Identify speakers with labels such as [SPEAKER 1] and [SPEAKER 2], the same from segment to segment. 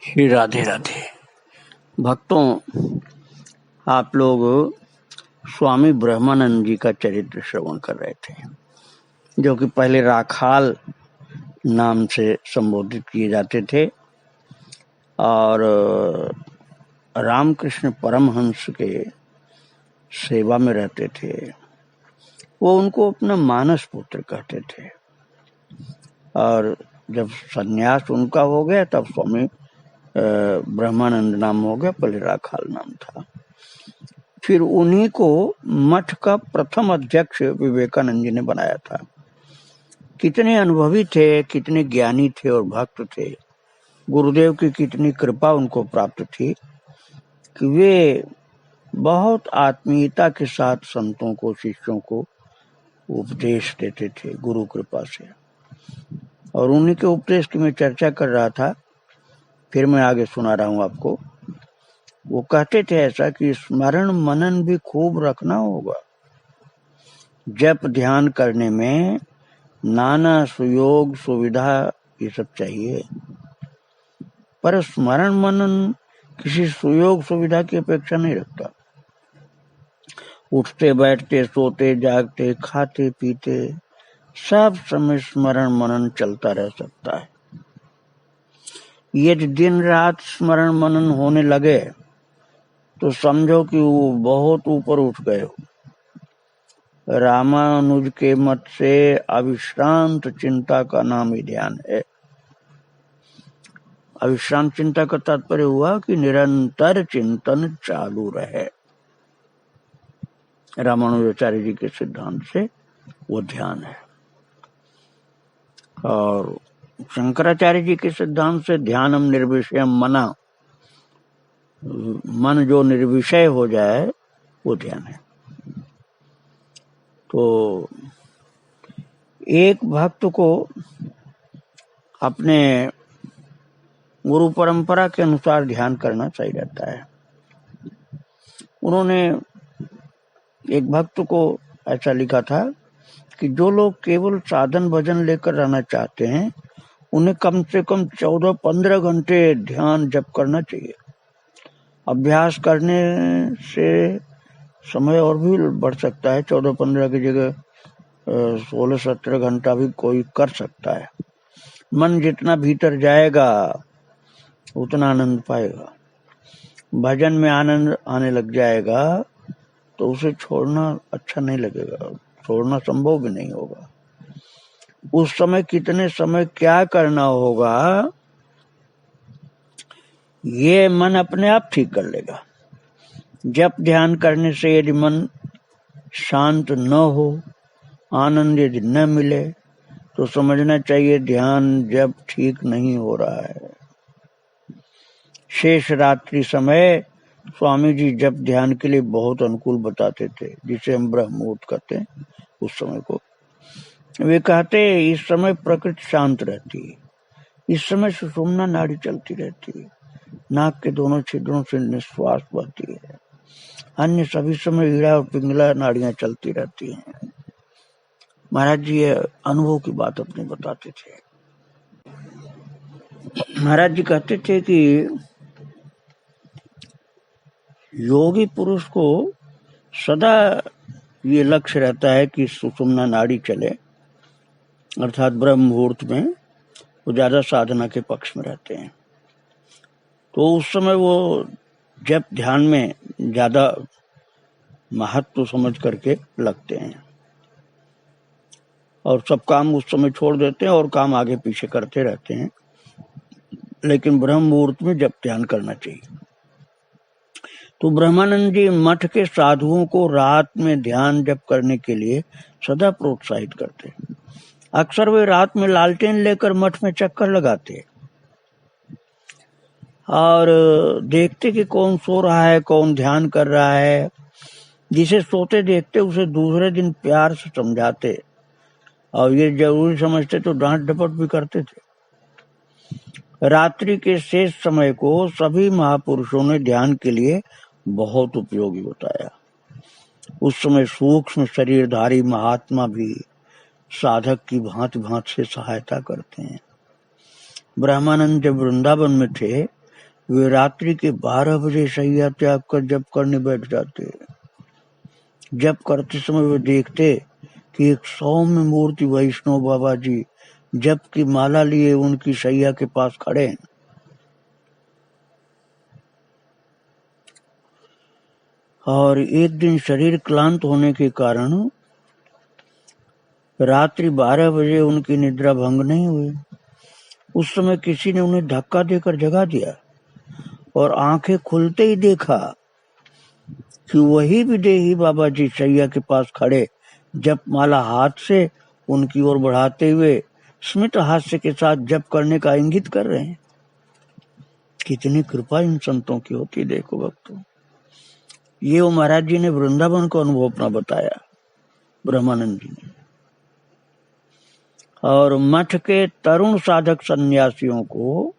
[SPEAKER 1] श्री राधे राधे। भक्तों, आप लोग स्वामी ब्रह्मानंद जी का चरित्र श्रवण कर रहे थे, जो कि पहले राखाल नाम से संबोधित किए जाते थे और रामकृष्ण परमहंस के सेवा में रहते थे। वो उनको अपना मानस पुत्र कहते थे और जब सन्यास उनका हो गया तब स्वामी ब्रह्मानंद नाम हो गया, पहले राखाल नाम था। फिर उन्हीं को मठ का प्रथम अध्यक्ष विवेकानंद जी ने बनाया था। कितने अनुभवी थे, कितने ज्ञानी थे और भक्त थे। गुरुदेव की कितनी कृपा उनको प्राप्त थी कि वे बहुत आत्मीयता के साथ संतों को, शिष्यों को उपदेश देते थे गुरु कृपा से। और उन्हीं के उपदेश की मैं चर्चा कर रहा था, फिर मैं आगे सुना रहा हूं आपको। वो कहते थे ऐसा कि स्मरण मनन भी खूब रखना होगा। जप ध्यान करने में नाना सुयोग सुविधा ये सब चाहिए, पर स्मरण मनन किसी सुयोग सुविधा की अपेक्षा नहीं रखता। उठते बैठते, सोते जागते, खाते पीते सब समय स्मरण मनन चलता रह सकता है। यदि दिन रात स्मरण मनन होने लगे तो समझो कि वो बहुत ऊपर उठ गए हो। रामानुज के मत से अविश्रांत चिंता का नाम ही ध्यान है। अविश्रांत चिंता का तात्पर्य हुआ कि निरंतर चिंतन चालू रहे। रामानुजाचार्य जी के सिद्धांत से वो ध्यान है। और शंकराचार्य जी के सिद्धांत से ध्यानम निर्विषयम मना, मन जो निर्विषय हो जाए वो ध्यान है। तो एक भक्त को अपने गुरु परंपरा के अनुसार ध्यान करना सही रहता है। उन्होंने एक भक्त को ऐसा लिखा था कि जो लोग केवल साधन भजन लेकर रहना चाहते हैं उन्हें कम से कम 14-15 घंटे ध्यान जप करना चाहिए। अभ्यास करने से समय और भी बढ़ सकता है। 14-15 की जगह 16-17 घंटा भी कोई कर सकता है। मन जितना भीतर जाएगा उतना आनंद पाएगा। भजन में आनंद आने लग जाएगा तो उसे छोड़ना अच्छा नहीं लगेगा, छोड़ना संभव भी नहीं होगा। उस समय कितने समय क्या करना होगा ये मन अपने आप ठीक कर लेगा। जप ध्यान करने से यदि मन शांत न हो, आनंद यदि न मिले तो समझना चाहिए ध्यान जप ठीक नहीं हो रहा है। शेष रात्रि समय स्वामी जी जप ध्यान के लिए बहुत अनुकूल बताते थे, जिसे हम ब्रह्म मुहूर्त कहते हैं। उस समय को वे कहते इस समय प्रकृति शांत रहती है, इस समय सुषुम्ना नाड़ी चलती रहती है, नाक के दोनों छिद्रों से निश्वास बहती है, अन्य सभी समय ईड़ा और पिंगला नाड़ियां चलती रहती हैं। महाराज जी ये अनुभव की बात अपनी बताते थे। महाराज जी कहते थे कि योगी पुरुष को सदा ये लक्ष्य रहता है कि सुषुम्ना नाड़ी चले, अर्थात ब्रह्म मुहूर्त में वो ज्यादा साधना के पक्ष में रहते हैं। तो उस समय वो जप ध्यान में ज्यादा महत्व समझ करके लगते हैं और सब काम उस समय छोड़ देते हैं और काम आगे पीछे करते रहते हैं। लेकिन ब्रह्म मुहूर्त में जप ध्यान करना चाहिए। तो ब्रह्मानंद जी मठ के साधुओं को रात में ध्यान जप करने के लिए सदा प्रोत्साहित करते। अक्सर वे रात में लालटेन लेकर मठ में चक्कर लगाते और देखते कि कौन सो रहा है, कौन ध्यान कर रहा है। जिसे सोते देखते उसे दूसरे दिन प्यार से समझाते और ये जरूरी समझते तो डांट डपट भी करते थे। रात्रि के शेष समय को सभी महापुरुषों ने ध्यान के लिए बहुत उपयोगी बताया। उस समय सूक्ष्म शरीरधारी महात्मा भी साधक की भांति भांति से सहायता करते हैं। ब्रह्मानंद जब वृंदावन में थे वे रात्रि के 12 बजे शैया त्याग कर जप करने बैठ जाते। जप करते समय वे देखते कि एक सौम्य मूर्ति वैष्णव बाबा जी जप की माला लिए उनकी शैया के पास खड़े हैं। और एक दिन शरीर क्लांत होने के कारण रात्रि 12 बजे उनकी निद्रा भंग नहीं हुई। उस समय किसी ने उन्हें धक्का देकर जगा दिया और आंखें खुलते ही देखा कि वही विदेही बाबा जी शैया के पास खड़े जप माला हाथ से उनकी ओर बढ़ाते हुए स्मित हास्य के साथ जप करने का इंगित कर रहे हैं। कितनी कृपा इन संतों की होती, देखो भक्तों। ये वो महाराज जी ने वृंदावन को अनुभव अपना बताया, ब्रह्मानंद जी ने। और मठ के तरुण साधक सन्यासियों को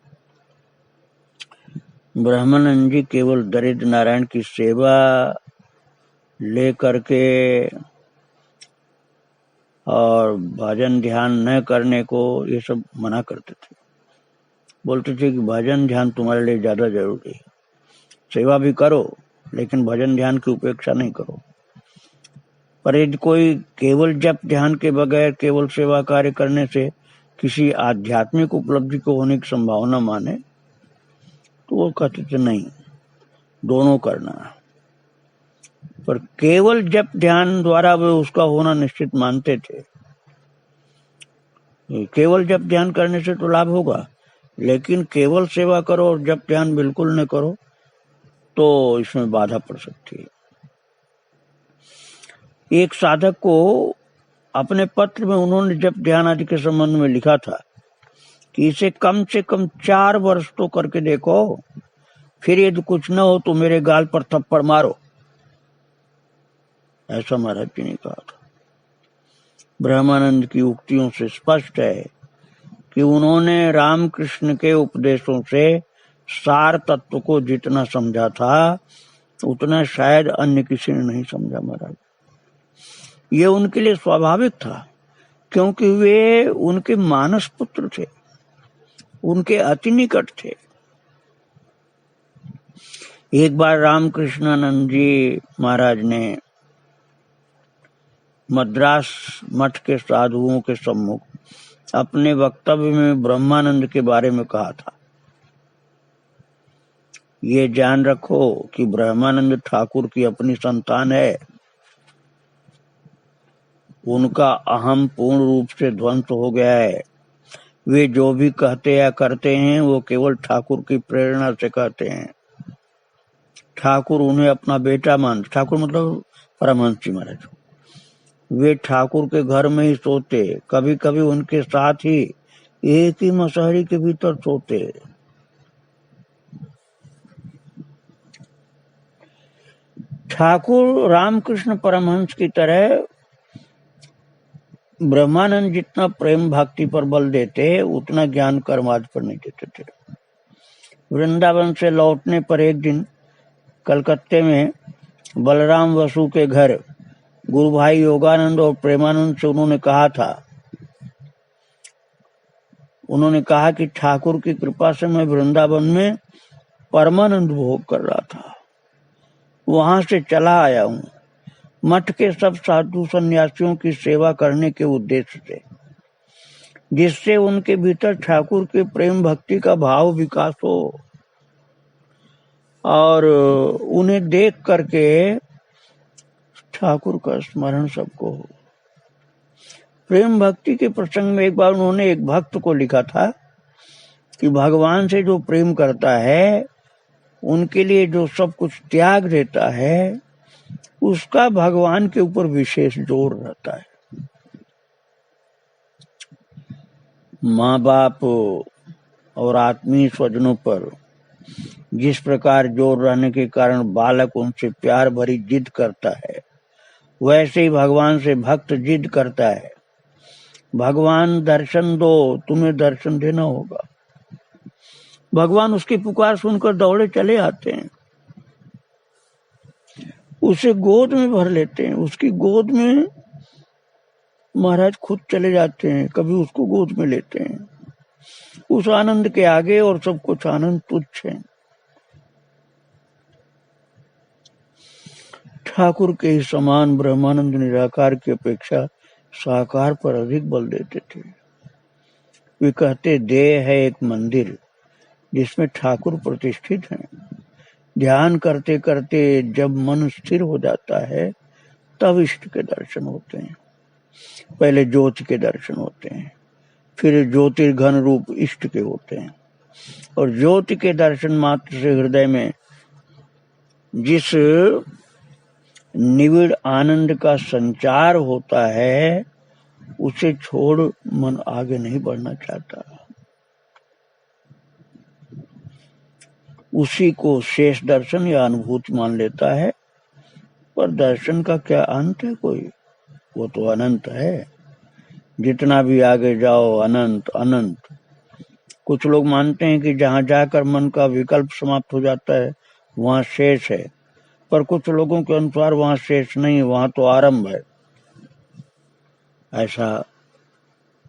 [SPEAKER 1] ब्रह्मानंद जी केवल दरिद्र नारायण की सेवा ले करके और भजन ध्यान न करने को ये सब मना करते थे। बोलते थे कि भजन ध्यान तुम्हारे लिए ज्यादा जरूरी है, सेवा भी करो लेकिन भजन ध्यान की उपेक्षा नहीं करो। पर यदि कोई केवल जप ध्यान के बगैर केवल सेवा कार्य करने से किसी आध्यात्मिक उपलब्धि को होने की संभावना माने तो वो कहते थे नहीं, दोनों करना। पर केवल जप ध्यान द्वारा वे उसका होना निश्चित मानते थे। केवल जप ध्यान करने से तो लाभ होगा, लेकिन केवल सेवा करो और जप ध्यान बिल्कुल न करो तो इसमें बाधा पड़ सकती है। एक साधक को अपने पत्र में उन्होंने जप ध्यान आदि के संबंध में लिखा था कि इसे कम से कम 4 वर्ष तो करके देखो, फिर यदि कुछ न हो तो मेरे गाल पर थप्पड़ मारो, ऐसा महाराज जी ने कहा था। ब्रह्मानंद की उक्तियों से स्पष्ट है कि उन्होंने रामकृष्ण के उपदेशों से सार तत्व को जितना समझा था उतना शायद अन्य किसी ने नहीं समझा महाराज। ये उनके लिए स्वाभाविक था, क्योंकि वे उनके मानस पुत्र थे, उनके अति निकट थे। एक बार रामकृष्णानंद जी महाराज ने मद्रास मठ के साधुओं के सम्मुख अपने वक्तव्य में ब्रह्मानंद के बारे में कहा था, ये जान रखो कि ब्रह्मानंद ठाकुर की अपनी संतान है, उनका अहम पूर्ण रूप से ध्वंस हो गया है। वे जो भी कहते या करते हैं वो केवल ठाकुर की प्रेरणा से कहते हैं। ठाकुर उन्हें अपना बेटा मानते, ठाकुर मतलब परमहंस जी महाराज। वे ठाकुर के घर में ही सोते, कभी कभी उनके साथ ही एक ही मसहरी के भीतर सोते। ठाकुर रामकृष्ण परमहंस की तरह ब्रह्मानंद जितना प्रेम भक्ति पर बल देते उतना ज्ञान कर्मादि पर नहीं देते थे। वृंदावन से लौटने पर एक दिन कलकत्ते में बलराम वसु के घर गुरु भाई योगानंद और प्रेमानंद से उन्होंने कहा कि ठाकुर की कृपा से मैं वृंदावन में परमानंद भोग कर रहा था, वहां से चला आया हूँ मठ के सब साधु सन्यासियों की सेवा करने के उद्देश्य से, जिससे उनके भीतर ठाकुर के प्रेम भक्ति का भाव विकास हो और उन्हें देख करके ठाकुर का स्मरण सबको हो। प्रेम भक्ति के प्रसंग में एक बार उन्होंने एक भक्त को लिखा था कि भगवान से जो प्रेम करता है उनके लिए जो सब कुछ त्याग देता है उसका भगवान के ऊपर विशेष जोर रहता है। माँ बाप और आत्मीय स्वजनों पर जिस प्रकार जोर रहने के कारण बालक उनसे प्यार भरी जिद करता है, वैसे ही भगवान से भक्त जिद करता है, भगवान दर्शन दो, तुम्हें दर्शन देना होगा। भगवान उसकी पुकार सुनकर दौड़े चले आते हैं, उसे गोद में भर लेते हैं, उसकी गोद में महाराज खुद चले जाते हैं, कभी उसको गोद में लेते हैं। उस आनंद के आगे और सब कुछ आनंद तुच्छ है। ठाकुर के ही समान ब्रह्मानंद निराकार की अपेक्षा साकार पर अधिक बल देते थे। वे कहते, देह है एक मंदिर जिसमें ठाकुर प्रतिष्ठित हैं। ध्यान करते करते जब मन स्थिर हो जाता है तब इष्ट के दर्शन होते हैं। पहले ज्योति के दर्शन होते हैं, फिर ज्योतिर्घन रूप इष्ट के होते हैं। और ज्योति के दर्शन मात्र से हृदय में जिस निविड़ आनंद का संचार होता है उसे छोड़ मन आगे नहीं बढ़ना चाहता। उसी को शेष दर्शन या अनुभूति मान लेता है। पर दर्शन का क्या अंत है कोई? वो तो अनंत है। जितना भी आगे जाओ अनंत अनंत। कुछ लोग मानते हैं कि जहां जाकर मन का विकल्प समाप्त हो जाता है वहां शेष है, पर कुछ लोगों के अनुसार वहां शेष नहीं है, वहां तो आरंभ है। ऐसा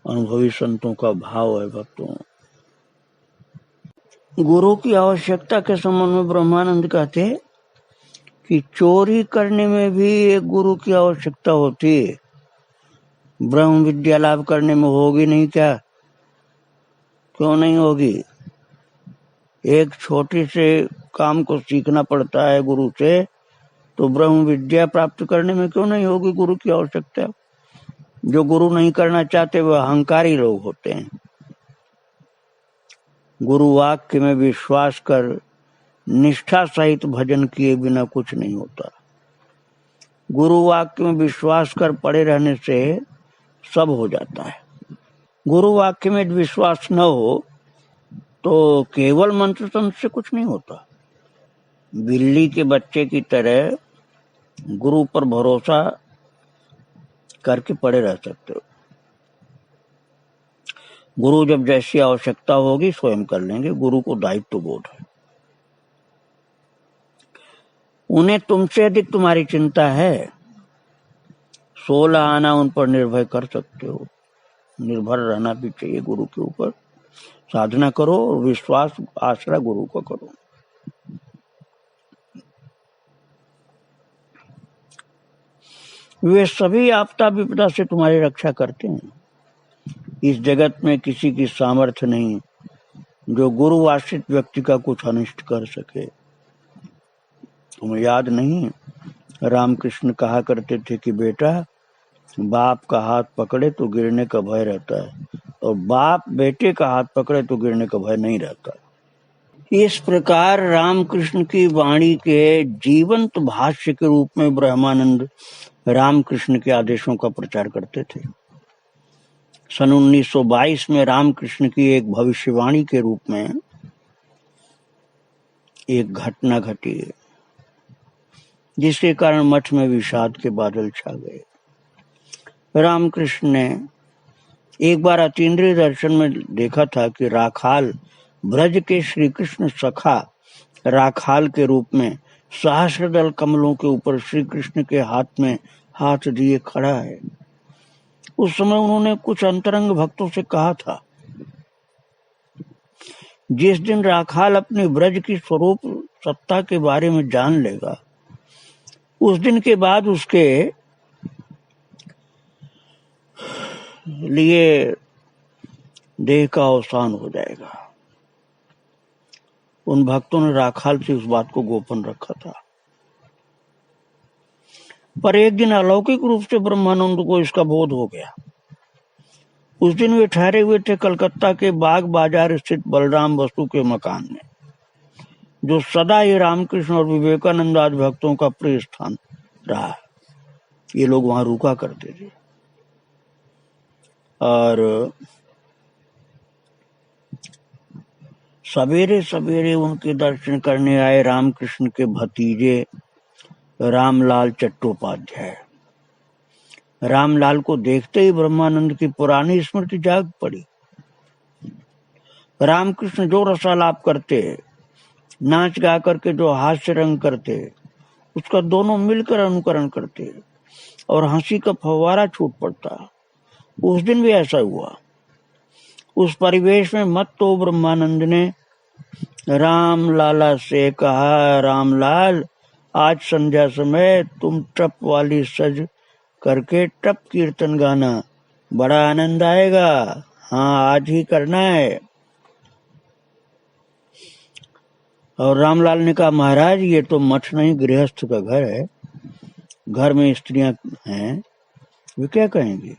[SPEAKER 1] अनुभवी संतों का भाव है। भक्तों, गुरु की आवश्यकता के संबंध में ब्रह्मानंद कहते हैं कि चोरी करने में भी एक गुरु की आवश्यकता होती है। ब्रह्म विद्या लाभ करने में होगी नहीं क्या? क्यों नहीं होगी? एक छोटे से काम को सीखना पड़ता है गुरु से, तो ब्रह्म विद्या प्राप्त करने में क्यों नहीं होगी गुरु की आवश्यकता? जो गुरु नहीं करना चाहते वह अहंकारी लोग होते हैं। गुरु वाक्य में विश्वास कर निष्ठा सहित भजन किए बिना कुछ नहीं होता। गुरु वाक्य में विश्वास कर पड़े रहने से सब हो जाता है। गुरु वाक्य में विश्वास न हो तो केवल मंत्र तंत्र से कुछ नहीं होता। बिल्ली के बच्चे की तरह गुरु पर भरोसा करके पड़े रह सकते हो। गुरु जब जैसी आवश्यकता होगी स्वयं कर लेंगे। गुरु को दायित्व बोध है। उन्हें तुमसे अधिक तुम्हारी चिंता है। 16 आना उन पर निर्भर कर सकते हो। निर्भर रहना भी चाहिए गुरु के ऊपर। साधना करो और विश्वास आश्रय गुरु को करो। वे सभी आपदा विपदा से तुम्हारी रक्षा करते हैं। इस जगत में किसी की सामर्थ्य नहीं जो गुरु आश्रित व्यक्ति का कुछ अनिष्ट कर सके। तुम्हें याद नहीं, रामकृष्ण कहा करते थे कि बेटा, बाप का हाथ पकड़े तो गिरने का भय रहता है, और बाप बेटे का हाथ पकड़े तो गिरने का भय नहीं रहता। इस प्रकार रामकृष्ण की वाणी के जीवंत भाष्य के रूप में ब्रह्मानंद रामकृष्ण के आदेशों का प्रचार करते थे। सन 1922 में रामकृष्ण की एक भविष्यवाणी के रूप में एक घटना घटी जिसके कारण मठ में विषाद के बादल छा गए। रामकृष्ण ने एक बार अतीन्द्रिय दर्शन में देखा था कि राखाल, ब्रज के श्री कृष्ण सखा राखाल के रूप में सहस्रदल कमलों के ऊपर श्री कृष्ण के हाथ में हाथ दिए खड़ा है। उस समय उन्होंने कुछ अंतरंग भक्तों से कहा था, जिस दिन राखाल अपने ब्रज की स्वरूप सत्ता के बारे में जान लेगा, उस दिन के बाद उसके लिए देह का अवसान हो जाएगा। उन भक्तों ने राखाल से उस बात को गोपन रखा था। पर एक दिन अलौकिक रूप से ब्रह्मानंद को इसका बोध हो गया। उस दिन वे ठहरे हुए थे कलकत्ता के बाग बाजार स्थित बलराम बसु के मकान में, जो सदा ही रामकृष्ण और विवेकानंद आदि भक्तों का प्रिय स्थान रहा। ये लोग वहां रुका करते थे। और सवेरे सवेरे उनके दर्शन करने आए रामकृष्ण के भतीजे रामलाल चट्टोपाध्याय। रामलाल को देखते ही ब्रह्मानंद की पुरानी स्मृति जाग पड़ी। रामकृष्ण जो रसालाप करते, नाच गा करके जो हास्य रंग करते, उसका दोनों मिलकर अनुकरण करते और हंसी का फव्वारा छूट पड़ता। उस दिन भी ऐसा हुआ। उस परिवेश में मत तो ब्रह्मानंद ने राम लाला से कहा, रामलाल आज संध्या समय तुम टप वाली सज करके टप कीर्तन गाना, बड़ा आनंद आएगा। हाँ, आज ही करना है। और रामलाल ने कहा, महाराज ये तो मठ नहीं, गृहस्थ का घर है, घर में स्त्रियां हैं, वे क्या कहेंगी?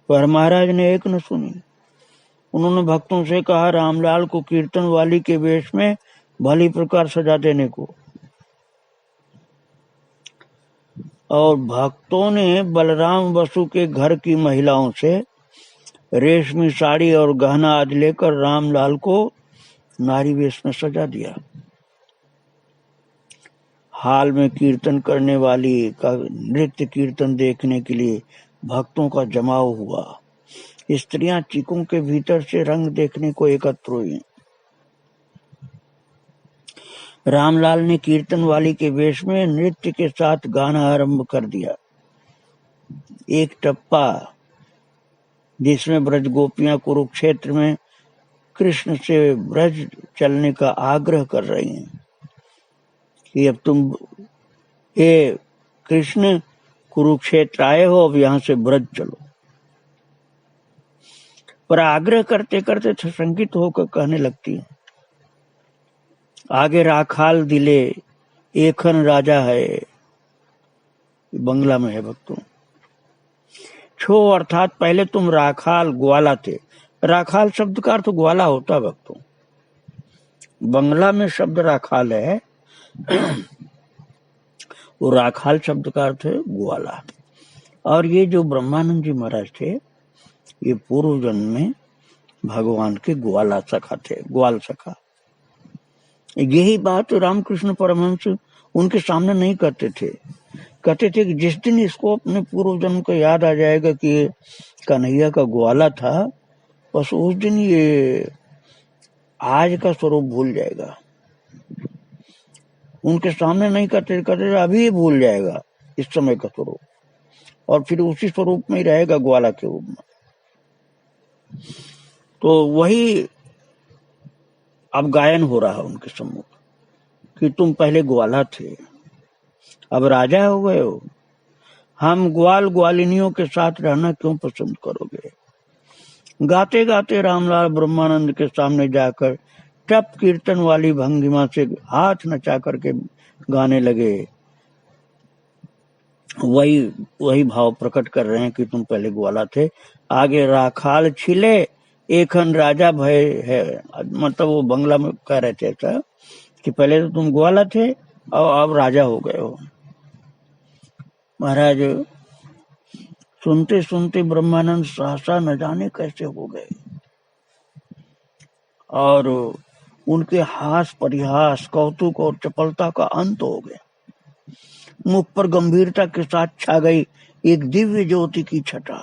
[SPEAKER 1] पर महाराज ने एक न सुनी। उन्होंने भक्तों से कहा, रामलाल को कीर्तन वाली के वेश में भली प्रकार सजा देने को। और भक्तों ने बलराम बसु के घर की महिलाओं से रेशमी साड़ी और गहना आदि लेकर रामलाल को नारी वेश में सजा दिया। हाल में कीर्तन करने वाली का नृत्य कीर्तन देखने के लिए भक्तों का जमाव हुआ। स्त्रियां चीकों के भीतर से रंग देखने को एकत्र हुई। रामलाल ने कीर्तन वाली के वेश में नृत्य के साथ गाना आरंभ कर दिया। एक टप्पा जिसमें ब्रज गोपियां कुरुक्षेत्र में कृष्ण से ब्रज चलने का आग्रह कर रही हैं कि अब तुम हे कृष्ण कुरुक्षेत्र आए हो, अब यहां से ब्रज चलो। पर आग्रह करते करते संकित होकर कहने लगती है, आगे राखाल दिले एखन राजा है। बंगला में है भक्तों। छो अर्थात पहले तुम राखाल ग्वाला थे। राखाल शब्द का अर्थ ग्वाला होता है भक्तों। बंगला में शब्द राखाल है, वो राखाल शब्द का अर्थ है ग्वाला। और ये जो ब्रह्मानंद जी महाराज थे, ये पूर्व जन्म में भगवान के ग्वाला सखा थे, ग्वाल सखा। यही बात रामकृष्ण परमहंस उनके सामने नहीं करते थे। कहते थे कि जिस दिन इसको अपने पूर्व जन्म को याद आ जाएगा कि कन्हैया का ग्वाला था, बस उस दिन ये आज का स्वरूप भूल जाएगा। उनके सामने नहीं करते, कहते अभी भूल जाएगा इस समय का स्वरूप, और फिर उसी स्वरूप में ही रहेगा ग्वाला के रूप में। तो वही अब गायन हो रहा है उनके सम्मुख कि तुम पहले ग्वाला थे, अब राजा हो गए हो। हम ग्वाल ग्वालिनियों के साथ रहना क्यों पसंद करोगे? गाते गाते रामलाल ब्रह्मानंद के सामने जाकर टप कीर्तन वाली भंगिमा से हाथ नचा करके गाने लगे। वही भाव प्रकट कर रहे हैं कि तुम पहले ग्वाला थे, आगे राखाल छिले एखन राजा भय है। मतलब वो बंगला में कह रहे थे ऐसा कि पहले तो तुम ग्वाला थे और अब राजा हो गए हो। महाराज सुनते सुनते ब्रह्मानंद सहसा न जाने कैसे हो गए, और उनके हास परिहास कौतुक और चपलता का अंत हो गया। मुख पर गंभीरता के साथ छा गई एक दिव्य ज्योति की छटा।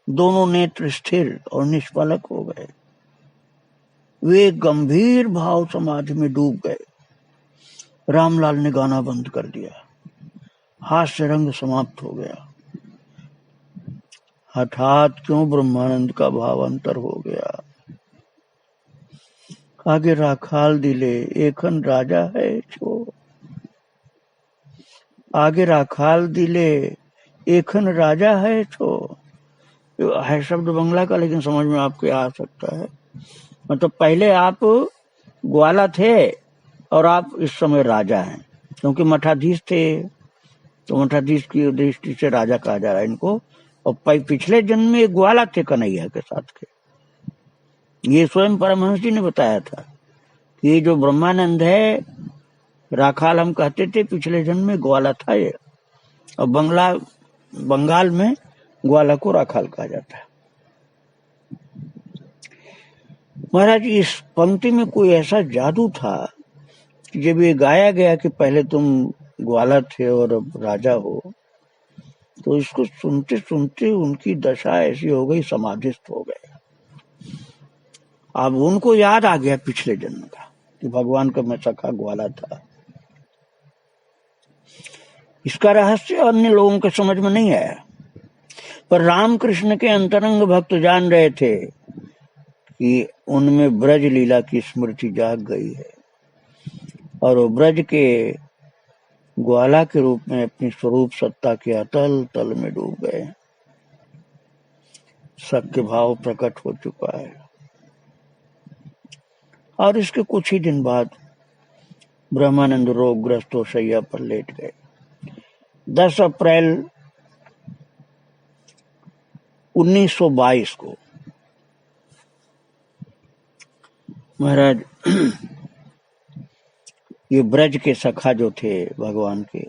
[SPEAKER 1] दोनों नेत्र स्थिर और निष्पलक हो गए। वे गंभीर भाव समाधि में डूब गए। रामलाल ने गाना बंद कर दिया। हास्य रंग समाप्त हो गया। हठात क्यों ब्रह्मानंद का भावांतर हो गया। आगे राखाल दिले एखन राजा है छो। आगे राखाल दिले एखन राजा है छो। है शब्द बंगला का, लेकिन समझ में आपके आ सकता है। मतलब पहले आप ग्वाला थे और आप इस समय राजा हैं, क्योंकि मठाधीश थे तो मठाधीश की दृष्टि से राजा कहा जा रहा है इनको। और पिछले जन्म में ग्वाला थे कन्हैया के साथ के। ये स्वयं परमहंस जी ने बताया था कि ये जो ब्रह्मानंद है, राखाल हम कहते थे, पिछले जन्म में ग्वाला था ये। और बंगाल में ग्वाला को राखाल कहा जाता है। महाराज इस पंक्ति में कोई ऐसा जादू था कि जब ये गाया गया कि पहले तुम ग्वाला थे और अब राजा हो, तो इसको सुनते सुनते उनकी दशा ऐसी हो गई, समाधिस्थ हो गए। अब उनको याद आ गया पिछले जन्म का कि भगवान का मैं सखा ग्वाला था। इसका रहस्य अन्य लोगों के समझ में नहीं आया, पर रामकृष्ण के अंतरंग भक्त जान रहे थे कि उनमें ब्रज लीला की स्मृति जाग गई है। और वो ब्रज के ग्वाला के रूप में अपनी स्वरूप सत्ता के अतल तल में डूब गए। सत्य भाव प्रकट हो चुका है। और इसके कुछ ही दिन बाद ब्रह्मानंद रोगग्रस्त हो शैया पर लेट गए। 10 अप्रैल 1922 को महाराज ये ब्रज के सखा जो थे भगवान के,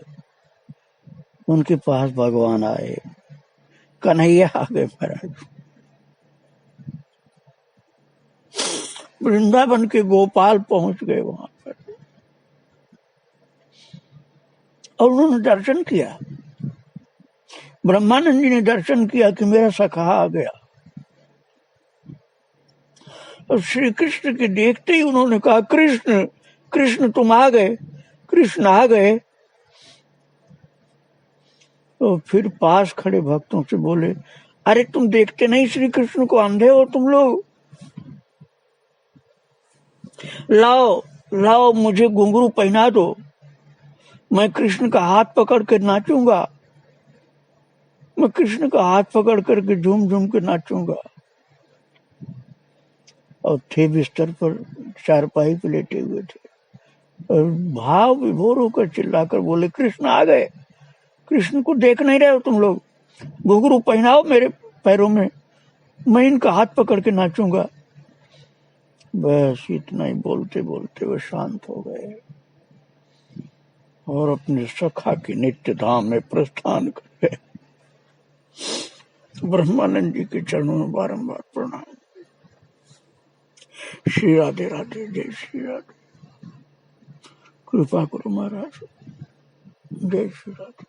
[SPEAKER 1] उनके पास भगवान आए, कन्हैया आ गए महाराज। वृंदावन के गोपाल पहुंच गए वहां पर और उन्होंने दर्शन किया। ब्रह्मानंद जी ने दर्शन किया कि मेरा सखा आ गया। और श्री कृष्ण के देखते ही उन्होंने कहा, कृष्ण कृष्ण तुम आ गए, कृष्ण आ गए। तो फिर पास खड़े भक्तों से बोले, अरे तुम देखते नहीं श्री कृष्ण को, अंधे हो तुम लोग? लाओ लाओ मुझे घुंघरू पहना दो, मैं कृष्ण का हाथ पकड़ कर नाचूंगा, मैं कृष्ण का हाथ पकड़ करके झूम झूम के नाचूंगा। और थे बिस्तर पर, चारपाई पे लेटे हुए थे और भाव विभोर होकर चिल्लाकर बोले, कृष्ण आ गए, कृष्ण को देख नहीं रहे हो तुम लोग? घुंघरू पहनाओ मेरे पैरों में, मैं इनका हाथ पकड़ के नाचूंगा। बस इतना ही बोलते बोलते वे शांत हो गए और अपने सखा की नित्य धाम में प्रस्थान कर गए। ब्रह्मानंद जी के चरणों में बारंबार प्रणाम। श्री राधे राधे, जय श्री राधे। कृपा करो महाराज, जय श्री राधे।